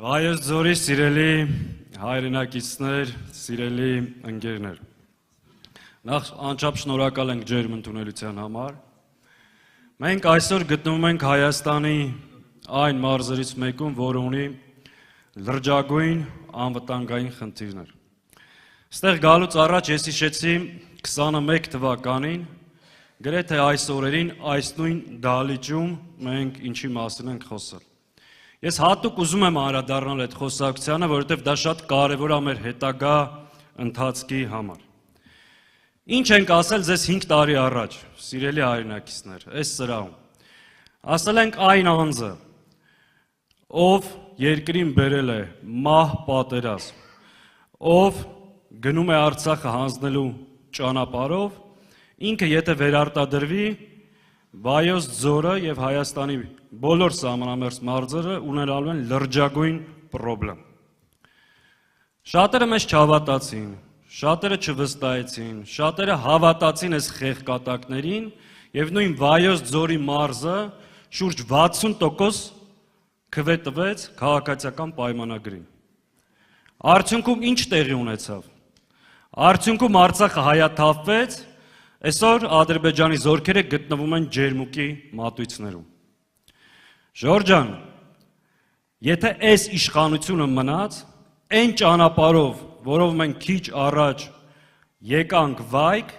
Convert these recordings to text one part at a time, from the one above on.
Vայոց ձորի սիրելի հայրենակիցներ, սիրելի ընկերներ։ Նախ անչափ շնորհակալ ենք ջերմ ընդունելության համար։ Մենք այսօր գտնվում ենք Հայաստանի այն մարզերից մեկում, որը ունի լրջագույն անվտանգային խնդիրներ։ Ստեղ գալուց առաջ ես հիշեցի 21 թվականին, գրեթե այս օրերին, այս նույն դահլիճում մենք ինչի մասին ենք խոսել։ Ես հատուկ ուզում եմ անդրադառնալ այդ խոսակցությանը, որովհետև դա շատ կարևոր է մեր հետագա ընթացքի համար։ Ինչ ենք ասել ձեզ 5 տարի առաջ, սիրելի հայրենակիցներ, այս սրահում։ Ասել ենք այն անձը, ով երկրին բերել է մահ պատերազմ, ով գնում է Արցախը հանձնելու ճանապարհով, ինքը եթե վերարտադրվի, Վայոց ձորը եւ Հայաստանի բոլոր սահմանամերձ մարզերը ունենալու են լրջագույն խնդրեմ։ Շատերը մեզ չհավատացին, շատերը չվստահեցին, շատերը հավատացին այս խեղկատակներին եւ նույն Վայոց ձորի մարզը շուրջ 60% քվե տվեց քաղաքացիական պայմանագրին։ Արդյունքում ինչ տեղի ունեցավ։ Արդյունքում Արցախը հայաթափվեց, այսօր Ադրբեջանի զորքերը գտնվում են ջերմուկի մատույցներում։ Ժորժ ջան, եթե այս իշխանությունը մնաց, այն ճանապարհով, որով մենք քիչ առաջ եկանք վայք,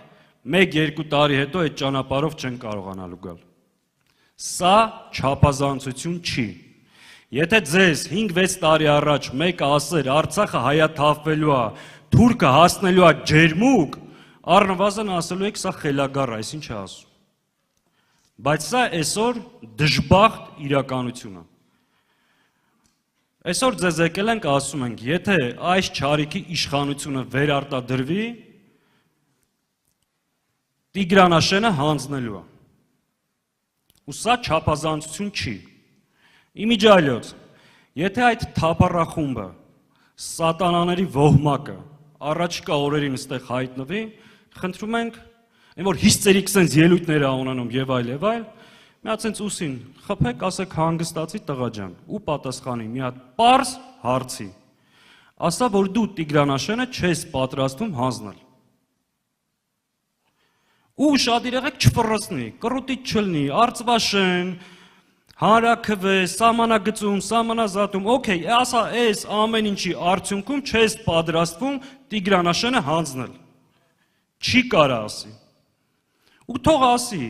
1-2 տարի հետո այդ ճանապարհով չեն կարողանալու գալ։ Սա չափազանցություն չի։ Եթե ձեզ 5-6 տարի առաջ մեկը ասեր Արցախը հայաթափվելու է, թուրքը հասնելու է ջերմուկ, առնվազն ասելու եք սա խելագար է, այս ինչ է ասում։ Բայց սա այսօր դժբախտ իրականություն է։ Այսօր ձեզ եկել ենք ասում ենք, եթե այս չարիքի իշխանությունը վերարտադրվի, Տիգրանաշենը հանձնելու է։ Ու սա չափազանցություն չի։ Իմիջիայլոց, եթե այդ թափառախումբը, սատանաների ոհմակը առաջիկա օրերին ստեղ հայտնվի, խնդրում ենք, այն որ հիստերիկ սենց ելույթներ ունենում եւ այլ, մի հատ սենց ուսին խփեք, ասեք հանգստացի տղա ջան, ու պատասխանի մի հատ պարզ հարցի։ Ասա, որ դու Տիգրանաշենը չես պատրաստվում հանձնել։ Ու շատ երեխեք չֆռռացնի, կռուտից չլնի, Արծվաշեն, հանրաքվե, սահմանագծում, սահմանազատում, օքեյ, ասա, այս ամեն ինչի արդյունքում չես պատրաստվում Տիգրանաշենը հանձնել։ Չի կարա ասի։ Ու թող ասի,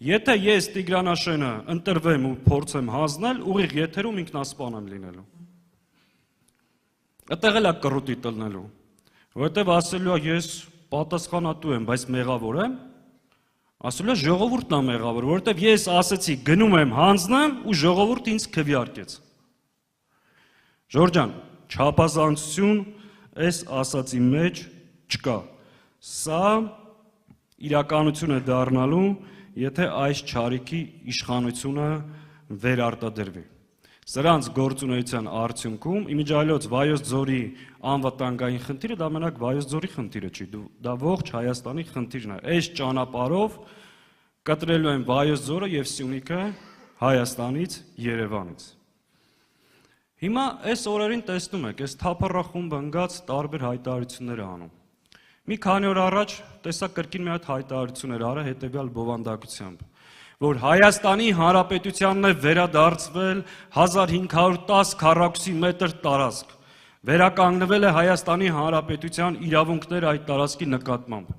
եթե ես Տիգրանաշենը ընտրվեմ ու փորձեմ հանձնել, ուղիղ եթերում ինքնասպան եմ լինելու։ Այդտեղ էլ է կռուտի տնելու, որովհետև ասելու է ես պատասխանատու եմ, բայց մեղավոր եմ, ասելու է ժողովուրդն է մեղավոր, որովհետև ես ասեցի գնում եմ հանձնեմ ու ժողովուրդը ինձ քվեարկեց։ Ժորժ ջան, չափազանցություն այս ասացի մեջ չկա։ Սա իրականություն է դառնալու, եթե այս չարիքի իշխանությունը վերարտադրվի։ Սրանց գործունեության արդյունքում իմիջիայլոց Վայոց ձորի անվտանգային խնդիրը դա մենակ Վայոց ձորի խնդիրը չի, դա ողջ Հայաստանի խնդիրն է։ Այս ճանապարհով կտրելու են Վայոց ձորը եւ Սյունիքը Հայաստանից, Երևանից։ Հիմա այս օրերին տեսնում եք, այս թափառախումբը ընկած տարբեր հայտարարություններ է անում։ Մի քանի օր առաջ տեսա կրկին մի հատ հայտարարություն էր արել հետևյալ բովանդակությամբ, որ Հայաստանի Հանրապետությանն է վերադարձվել 1510 քառակուսի մետր տարածք, վերականգնվել է Հայաստանի Հանրապետության իրավունքները այդ տարածքի նկատմամբ։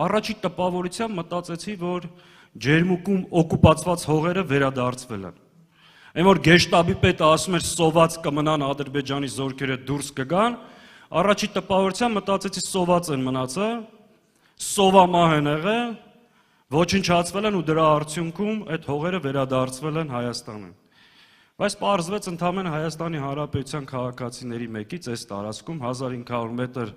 Առաջի տպավորությամբ մտածեցի, որ ջերմուկում օկուպացված հողերը վերադարձվել են։ Այն որ գեշտաբի պետը ասում էր սոված կմնան Ադրբեջանի զորքերը դուրս կգան, առաջի տպավորությամբ մտածեցի սոված են մնացել, սովամահ են եղել, ոչնչացվել են ու դրա արդյունքում այդ հողերը վերադարձվել են Հայաստանին։ Բայց պարզվեց ընդամենը Հայաստանի Հանրապետության քաղաքացիների մեկից այս տարածքում 1500 մետր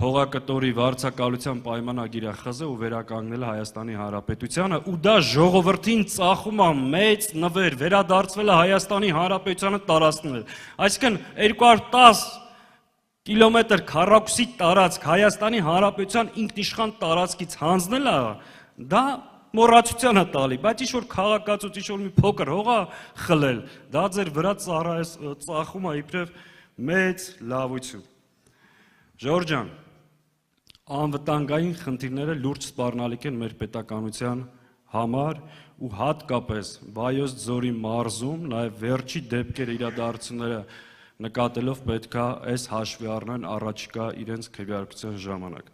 հողակտորի վարձակալության պայմանագիր է խզել ու վերականգնել Հայաստանի Հանրապետությանը ու դա ժողովրդին ծախում է մեծ նվեր, վերադարձվել է Հայաստանի Հանրապետությանը տարածքներ։ Այսինքն 210 կիլոմետր քառակուսի տարածք Հայաստանի Հանրապետության ինքնիշխան տարածքից հանձնելը դա մոռացության է տալի, բայց ինչ-որ քաղաքացուց ինչ-որ մի փոքր հողա խլել, դա ձեր վրա ծախում է իբրև մեծ լավություն։ Ժորժ ջան, անվտանգային խնդիրները լուրջ սպառնալիք են մեր պետականության համար ու հատկապես Վայոց ձորի մարզում նաև վերջի դեպքերը իրադարձությունները նկատելով պետքա այս հաշվի առնեն առաջիկա իրենց քվեարկության ժամանակ։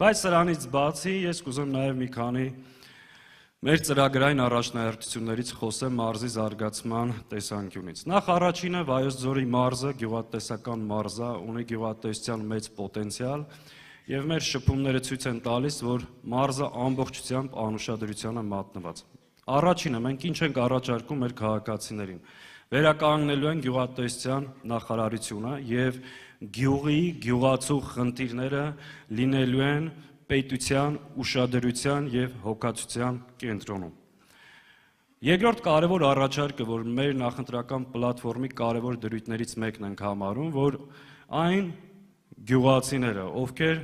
Բայց սրանից բացի ես կուզեմ նաև մի քանի մեր ծրագրային առաջնահերթություններից խոսեմ մարզի զարգացման տեսանկյունից։ Նախ առաջինը Վայոց ձորի մարզը գյուղատնտեսական մարզ է, ունի գյուղատնտեսության մեծ պոտենցիալ եւ մեր շփումները ցույց են տալիս, որ մարզը ամբողջությամբ անուշադրության է մատնված։ Առաջինը մենք ինչ ենք առաջարկում մեր քաղաքացիներին։ Վերականգնելու են գյուղատնտեսության նախարարությունը եւ գյուղի գյուղացու խնդիրները լինելու են պետության ուշադրության եւ հոգացության կենտրոնում։ Երկրորդ կարևոր առաջարկը, որ մեր նախընտրական պլատֆորմի կարևոր դրույթներից մեկն ենք համարում, որ այն գյուղացիները, ովքեր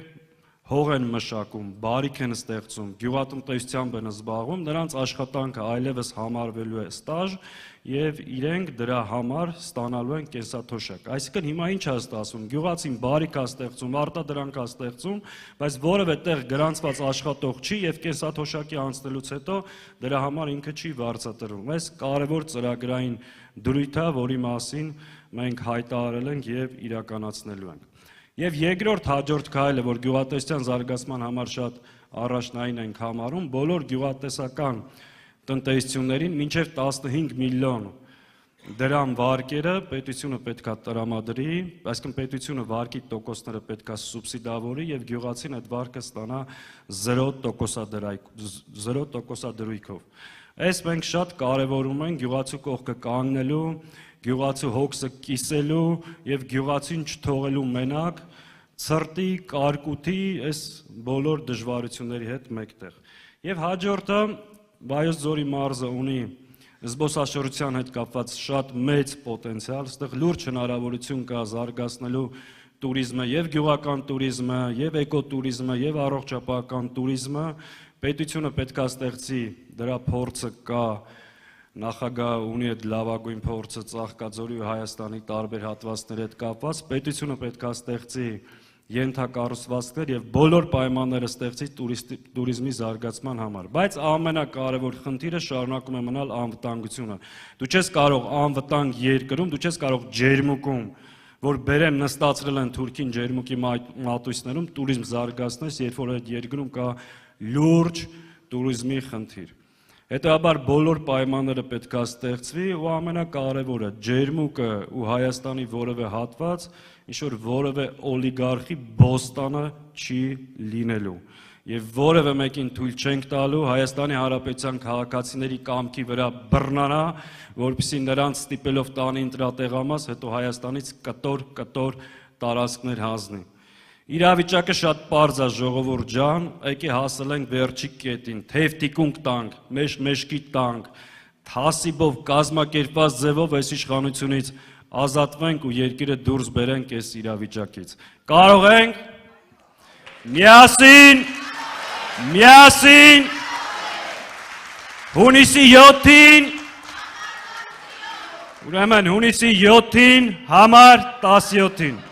հող են մշակում, բարիք են ստեղծում, գյուղատնտեսությամբ են զբաղվում, նրանց աշխատանքը այլևս համարվելու է ստաժ եւ իրենք դրա համար ստանալու են կենսաթոշակ։ Այսինքն հիմա ինչ է ստացվում, գյուղացին բարիք է ստեղծում, արտադրանք է ստեղծում, բայց որևէ տեղ գրանցված աշխատող չի եւ կենսաթոշակի անցնելուց հետո դրա համար ինքը չի վարձատրվում։ Այս կարևոր ծրագրային դրույթ է, որի մասին մենք հայտարարել ենք եւ իրականացնելու ենք։ Եվ երկրորդ հաջորդ քայլը, որ գյուղատնտեսության զարգացման համար շատ առաջնային ենք համարում, բոլոր գյուղատնտեսական տնտեսություններին մինչև 15 միլիոն դրամ վարկերը պետությունը պետք է տրամադրի, այսինքն պետությունը վարկի տոկոսները պետք է սուբսիդավորի եւ գյուղացին այդ վարկը ստանա 0% դրույքով։ Այս մենք շատ կարևորում ենք գյուղացու կողքը կանգնելու, գյուղացու հոգսը կիսելու եւ գյուղացին չթողելու մենակ ցրտի, կարկուտի այս բոլոր դժվարությունների հետ մեկտեղ։ Եվ հաջորդը Վայոց ձորի մարզը ունի զբոսաշրջության հետ կապված շատ մեծ պոտենցիալ, այստեղ լուրջ հնարավորություն կա զարգացնելու տուրիզմը եւ գյուղական տուրիզմը, եւ էկոտուրիզմը, եւ առողջապահական տուրիզմը, պետությունը պետք է ստեղծի դրա փորձը կա, նախագահը ունի այդ լավագույն փորձը Ծաղկաձորի ու Հայաստանի տարբեր հատվածների հետ կապված, պետությունը պետք է ստեղծի ենթակառուցվածքներ եւ բոլոր պայմանները ստեղծի տուրիզմի զարգացման համար, բայց ամենակարևոր խնդիրը շարունակում է մնալ անվտանգությունը։ Դու չես կարող անվտանգ երկրում, դու չես կարող ջերմուկում, որ բերեն նստածրել են Թուրքին ջերմուկի մատույցներում տուրիզմ զարգացնես, երբ որ այդ երկրում կա լուրջ տուրիզմի խնդիր։ Հետևաբար բոլոր պայմանները պետք է ստեղծվի ու ամենակարևորը ջերմուկը ու Հայաստանի որևէ հատված ինչ-որ որևէ օլիգարխի բոստանը չի լինելու եւ որևէ մեկին թույլ չենք տալու Հայաստանի Հանրապետության քաղաքացիների կամքի վրա բռնանա, որպեսզի նրանց ստիպելով տանի ընտրատեղամաս, հետո Հայաստանից կտոր տարածքներ հանձնի։ Իրավիճակը շատ պարզ է ժողովուրդ ջան, եկե հասել ենք վերջի կետին, թեև թիկունք տանք, մեշկի տանք, թասիբով կազմակերպված ձևով այս իշխանությունից ազատվենք ու երկիրը դուրս բերենք այս իրավիճակից։ Կարող ենք միասին հունիսի 7-ին, ուրեմն հունիսի 7-ին համար 17-ին